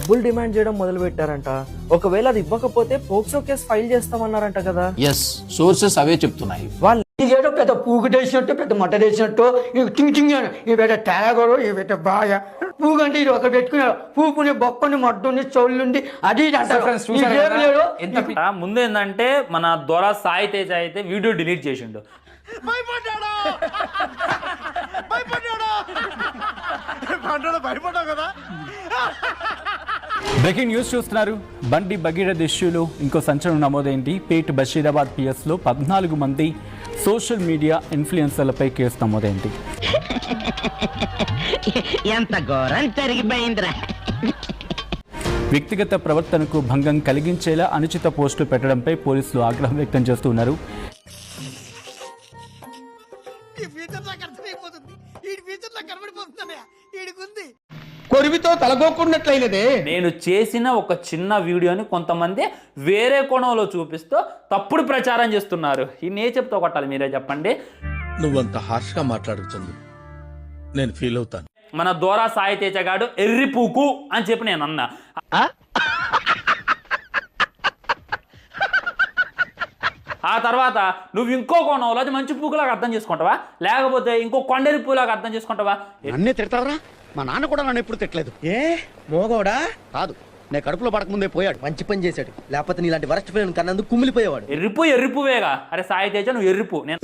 డబ్బులు డిమాండ్ చేయడం మొదలు పెట్టారంట. ఒకవేళ అది ఇవ్వకపోతే పోక్సో కేసు ఫైల్ చేస్తామన్నారంట కదా. ఎస్, సోర్సెస్ అవే చెప్తున్నాయి. వాళ్ళు ఇదేదో పెద్ద పూకుటేసినట్టు పెద్ద మట్టేసినట్టు చింగ్ ఈ పెద్ద తేగరు ఈ పెద్ద బాగా పూగంటే ఇది ఒక పెట్టుకున్నారు పూపుని బొప్పని మడ్డుని చోళ్ళుండి అది ముందు ఏంటంటే మన దొర సాయి తేజ అయితే వీడియో డిలీట్ చేసిండు. బ్రేకింగ్ న్యూస్ చూస్తున్నారు. బండి భగీరథ ఇష్యూలో ఇంకో సంచలనం నమోదైంది. పేట్ బషీరాబాద్ పిఎస్లో 14 మంది సోషల్ మీడియా ఇన్ఫ్లుయెన్సర్లపై కేసు నమోదైంది. ఎంత ఘోరం జరిగిపోయిందిరా. వ్యక్తిగత ప్రవర్తనకు భంగం కలిగించేలా అనుచిత పోస్టులు పెట్టడంపై పోలీసులు ఆగ్రహం వ్యక్తం చేస్తున్నారు. కొరివితో తలగోకున్నట్లయినదే. నేను చేసిన ఒక చిన్న వీడియోని కొంతమంది వేరే కోణంలో చూపిస్తూ తప్పుడు ప్రచారం చేస్తున్నారు. ఈ నే చెప్తా కొట్టాలి, మీరే చెప్పండి. నువ్వంత హార్ష్గా మాట్లాడుతుంది నేను ఫీల్ అవుతాను. మన దోరా సాయి తేజ గాడు ఎర్రిపూకు అని చెప్పి నేను అన్నా. ఆ తర్వాత నువ్వు ఇంకో కోణంలో అది మంచి పూకులాగా అర్థం చేసుకుంటావా, లేకపోతే ఇంకో కొండరి పూలాగా అర్థం చేసుకుంటావా? నన్నే తిడతావరా? మా నాన్న కూడా నన్ను ఎప్పుడు తిట్టలేదు. ఏ మోగోడా కాదు, నేను కడుపులో పడకముందే పోయాడు. మంచి పని చేశాడు, లేకపోతే నీలాంటి వరస్ట్ పిల్లలు కన్నందుకు కుమిలిపోయేవాడు. ఎర్రిపువేగా. అరే సాయి తేజ నువ్వు ఎర్రిపు. నేను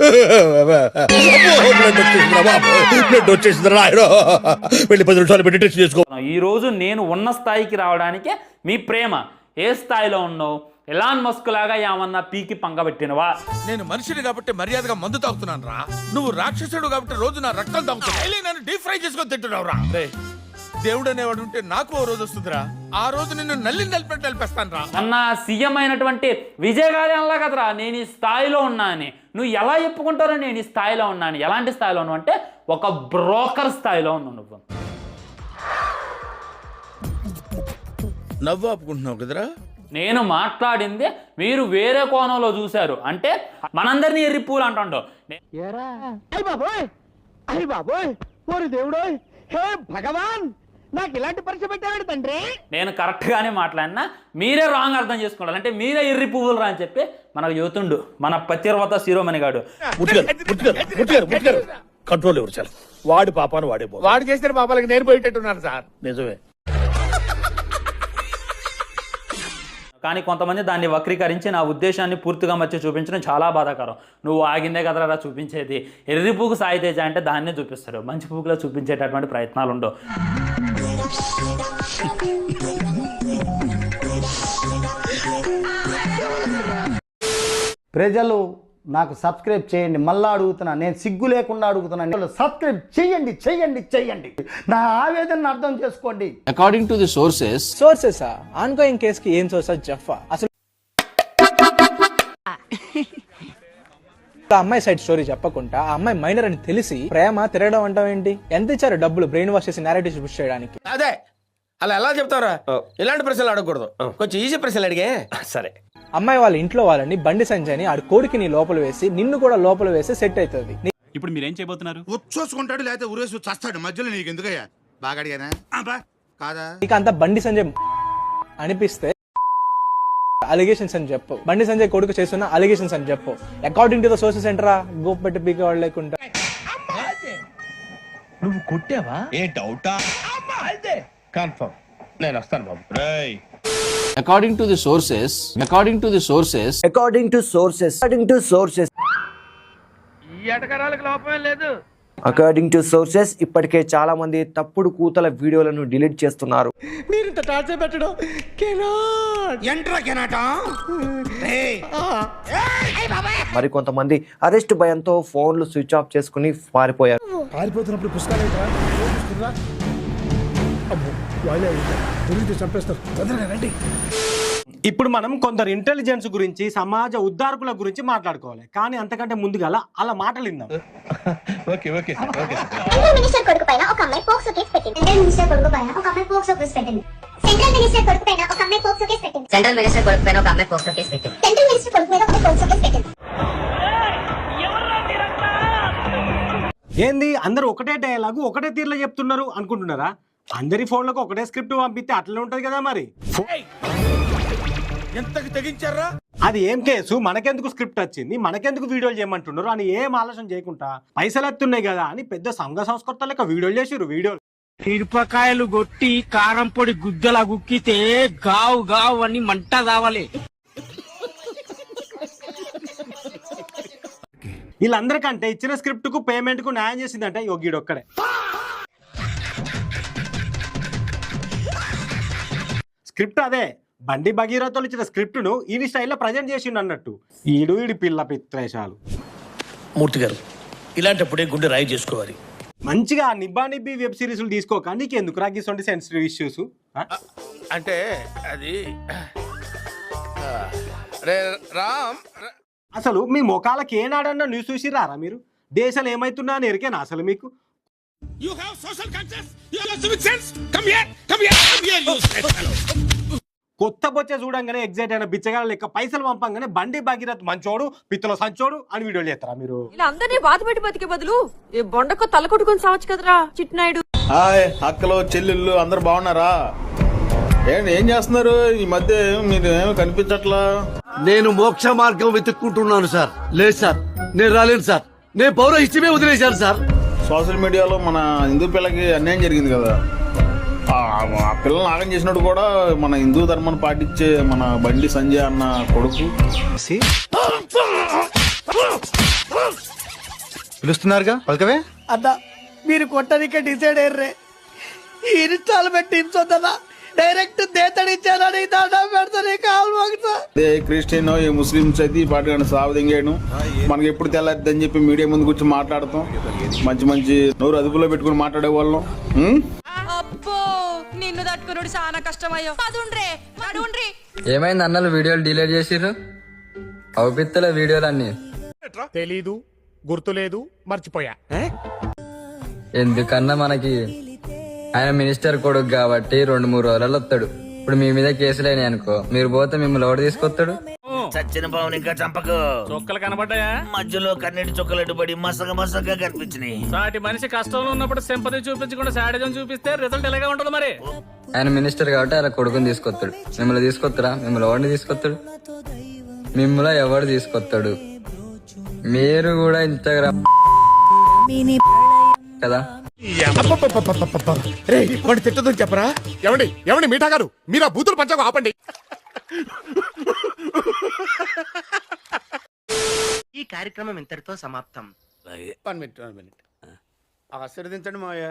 ఈ రోజు నేను ఉన్న స్థాయికి రావడానికి మీ ప్రేమ. ఏ స్థాయిలో ఉన్నావు? ఎలాన్ మస్క్ లాగా ఏమన్నా పీకి పంగబెట్టినవా? నేను మనిషిని కాబట్టి మర్యాదగా మందు తాగుతున్నాను రా. నువ్వు రాక్షసుడు కాబట్టి రోజు నా రక్తం తాగుతున్నావు. నన్ను డీప్ ఫ్రై చేసుకొని తింటున్నావు రా. దేవుడు అనేవాడు ఉంటే నాకు ఓ రోజు వస్తుందిరా. ఆ రోజు నిన్ను నలిపెట్టి నలిపేస్తాను రా. అన్న సీఎం అయినటువంటి విజయ్ గారి అనలా కదరా నేను ఈ స్థాయిలో ఉన్నా అని. నువ్వు ఎలా చెప్పుకుంటారో నేను ఈ స్థాయిలో ఉన్నాను. ఎలాంటి స్థాయిలో ఉన్నావు అంటే ఒక బ్రోకర్ స్థాయిలో ఉన్నావు నువ్వు. నవ్వు ఆపుకుంటున్నావు కదరా. నేను మాట్లాడింది మీరు వేరే కోణంలో చూశారు అంటే మనందరినీ ఎర్రిపూలు అంటాడు. భగవాన్ నాకు ఇలాంటి పరీక్ష పెట్టాడు తండ్రి. నేను కరెక్ట్ గానే మాట్లాడినా మీరే రాంగ్ అర్థం చేసుకుంటారు. అంటే మీరే ఎర్రి పువ్వులు రా అని చెప్పి మనకు యువతుండు మన పతిర్వత శిరోమణి గాడు. కంట్రోల్ ఎవరు సార్? వాడి పాపాను వాడే వాడు చేసిన పాపాలకి నేను పోయేటట్టున్నాను సార్. నిజమే. కానీ కొంతమంది దాన్ని వక్రీకరించి నా ఉద్దేశాన్ని పూర్తిగా మర్చి చూపించడం చాలా బాధాకరం. నువ్వు ఆగిందే కదరా చూపించేది. ఎర్రి పువ్వుకు సాయి తేజ అంటే దాన్నే చూపిస్తారు. మంచి పువ్వులో చూపించేటటువంటి ప్రయత్నాలు ఉండవు. ప్రజలు నాకు సబ్స్క్రైబ్ చేయండి. మళ్ళా అడుగుతున్నా, నేను సిగ్గు లేకుండా అడుగుతున్నాను. సబ్స్క్రైబ్ చేయండి చేయండి చేయండి. నా ఆవేదన అర్థం చేసుకోండి. According to the sources ongoing కేసుకి ఏం సోర్సెస్ జఫా? అసలు అమ్మాయి సైడ్ స్టోరీ చెప్పకుండా ఆ అమ్మాయి మైనర్ అని తెలిసి ప్రేమ తిరగడం అంటాం ఏంటి? ఎంత ఇచ్చారు డబ్బులు బ్రెయిన్ వాష్ చేసి నేరేటివ్ పుష్ చేయడానికి? అదే అలా ఎలా చెప్తారా? ఇలాంటి ప్రశ్నలు అడగకూడదు, కొంచెం ఈజీ ప్రశ్నలు అడిగే. సరే, అమ్మాయి వాళ్ళ ఇంట్లో వాళ్ళని బండి సంజయ్ని ఆడు కోడికి నీ లోపల వేసి నిన్ను కూడా లోపల వేసి సెట్ అవుతుంది. ఇప్పుడు మీరేం చేయబోతున్నారు? ఉచ్చోసుకుంటాడు లేకపోతే ఊరేసి చస్తాడు. మధ్యలో నీకు ఎందుకయ్యా? బాగా అడిగానా? కాదా? ఇక అంత బండి సంజయ్ అనిపిస్తే అలిగేషన్స్ అని చెప్పు. బండి సంజయ్ కొడుకు చేస్తున్న అలిగేషన్స్ అని చెప్పు. According to the sources ఎంటరా Gope పెట్టి పీకే వాళ్ళు లేకుండా. నువ్వు కొట్టావా? ఏ డౌటా? కన్ఫర్మ్ నేను వస్తాను బాబు. According to the sources according to sources ఇప్పటికే చాలా మంది తప్పుడు కూతల వీడియోలను డిలీట్ చేస్తున్నారు. మీరు ఇంత టార్చర్ పెట్టడం మరి కొంతమంది అరెస్ట్ భయంతో ఫోన్లు స్విచ్ ఆఫ్ చేసుకుని పారిపోయారు. పారిపోతున్నప్పుడు పుస్తకాలు ఇప్పుడు మనం కొందరు ఇంటెలిజెన్స్ గురించి సమాజ ఉద్ధారకుల గురించి మాట్లాడుకోవాలి. కానీ అంతకంటే ముందుగా అలా మాటలు విందాం. మినిస్టర్ కొడుకు పైన ఒక అమ్మాయి పోక్సో కేసు పెట్టింది. మినిస్టర్ కొడుకు పైన ఒక అమ్మాయి పోక్సో కేసు పెట్టింది. సెంట్రల్ మినిస్టర్ కొడుకు పైన ఒక అమ్మాయి పోక్సో కేసు పెట్టింది. సెంట్రల్ మినిస్టర్ కొడుకు పైన ఒక అమ్మాయి పోక్సో కేసు పెట్టింది. సెంట్రల్ మినిస్టర్ కొడుకు మీద ఒక పోక్సో కేసు పెట్టింది. ఏంది అందరూ ఒకటే డైలాగు ఒకటే తీరులో చెప్తున్నారు అనుకుంటున్నారా? అందరి ఫోన్లకు ఒకటే స్క్రిప్ట్ పంపిస్తే అట్లనే ఉంటది కదా మరి. ఎంతకు తెగించారా? అది ఏం కేసు, మనకెందుకు స్క్రిప్ట్ వచ్చింది, మనకెందుకు వీడియోలు చేయమంటున్నారు అని ఏం ఆలోచన చేయకుండా పైసలు ఎత్తున్నాయి కదా అని పెద్ద సంఘ సంస్కృత లెక్క వీడియోలు చేసిర్రు. వీడియోలు మిరపకాయలు కొట్టి కారం పొడి గుద్దలా గుక్కితే గావు గావు అని మంట కావాలి. వీళ్ళందరికంటే ఇచ్చిన స్క్రిప్ట్ కు పేమెంట్ కు న్యాయం చేసిందంటే యోగిడొక్కడే. స్క్రిప్ట్ అదే బండి భగీరథలు ఇచ్చిన స్క్రిప్ట్ ను ఈ స్టైల్లో ప్రజెంట్ చేసిండు అన్నట్టు. ఈడి పిల్ల పిత్రేషాలు. మూర్తి గారు ఇలాంటప్పుడే గుండె రాయి చేసుకోవాలి. మంచిగా నిబ్బా నిబ్బి వెబ్ సిరీస్లు తీసుకోక నీకెందుకు రాగిస్తుంటే సెన్సిటివ్ ఇష్యూస్. అంటే అది రే రామ్, అసలు మీ మొఖాలకి ఏనాడన్నా న్యూస్ చూసిరారా మీరు? దేశాలు ఏమైతున్నా అని ఎరికేనా అసలు మీకు? You have social conscience, you have civic sense. Come here, come here, come here, you stupid fellow. కొత్త బొచ్చ చూడంగానే ఎగ్జైట్ అయిన బిచ్చగాళ్ళ లెక్క పైసలు పంపంగానే బండి భగీరథ్ మంచోడు పిత్తలో సంచోడు అని వీడియోలు చేస్తారా మీరు? ఇలా అందరినీ బాధ పెట్టి బతికే బదులు ఏ బొండకో తల కొట్టుకొని సావచ్చు కదరా చిట్నాయుడు. హాయ్ అక్కలు చెల్లెళ్ళు అందరు బాగున్నారా? ఏం చేస్తున్నారు ఈ మధ్య? మీరు ఏమి కనిపించట్లా. నేను మోక్ష మార్గం వెతుక్కుంటున్నాను సార్. లేదు సార్, నేను రాలేను సార్. నేను పౌరహిత్యమే వదిలేశాను సార్. సోషల్ మీడియాలో మన హిందూ పిల్లకి అన్యాయం జరిగింది కదా, ఆ పిల్లల్ని ఆగం చేసినట్టు కూడా మన హిందూ ధర్మాన్ని పాటించే మన బండి సంజయ్ అన్న కొడుకు పిలుస్తున్నారుగా పలకవే. అన్నా మీరు కొట్టనికే డిసైడ్ అయ్యర్రే. ఈ ఇన్స్టాల్మెంట్ ఇచ్చొద్దన్నా, డైరెక్ట్ దేతడిచ్చారని దండం పెడతానే కావాలి మాకు. అదే క్రిస్టియన్ ఈ ముస్లిమ్స్ అయితే ఈ పాట సాగు దింగేయడం మనకి ఎప్పుడు తెల్లారిద్దని చెప్పి మీడియా ముందు కూర్చొని మాట్లాడతాం. మంచి మంచి నోరు అదుపులో పెట్టుకుని మాట్లాడే వాళ్ళం. అబ్బో నిన్ను తట్టుకున్నాడు చాలా కష్టమయ్యో. అదుండ్రి ఏమైంది అన్నలు వీడియోలు డిలీట్ చేసిర్రు? అవుపిత్తలే వీడియోలు అన్ని. తెలీదు, గుర్తులేదు, మర్చిపోయా. ఎందుకన్నా మనకి ఆయన మినిస్టర్ కొడుకు కాబట్టి 2-3 రోజులలో వస్తాడు. ఇప్పుడు మీ మీద కేసులైనాయి అనుకో, మీరు పోతే మిమ్మల్ని ఎవడు తీసుకొస్తాడు? చచ్చిన పావుని ఇంకా చంపకు. చొక్కలు కనబడ్డాయా? మధ్యలో కన్నీటి చుక్కలు అడ్డుపడి మసక మసక కనిపించినాయి. సాటి మనిషి కష్టంలో ఉన్నప్పుడు సింపతి చూపించకుండా సాడిజం చూపిస్తే రిజల్ట్ ఎలాగా ఉంటుంది మరి? ఆయన మినిస్టర్ కాబట్టి ఆయన కొడుకుని తీసుకొస్తాడు. మిమ్మల్ని తీసుకొస్తారా? మిమ్మల్ని ఎవరిని తీసుకొస్తాడు? మిమ్మల్ని ఎవడు తీసుకొస్తాడు? మీరు కూడా ఇన్స్టాగ్రామ్ కదా. వాడి తిట్టదని చెప్పరా? ఎవండి మీఠా గారు, మీరు ఆ బూతులు పంచాకు ఆపండి. ఈ కార్యక్రమం ఇంతటితో సమాప్తం. 1 minute. ఆశీర్వదించండి మావయ్య.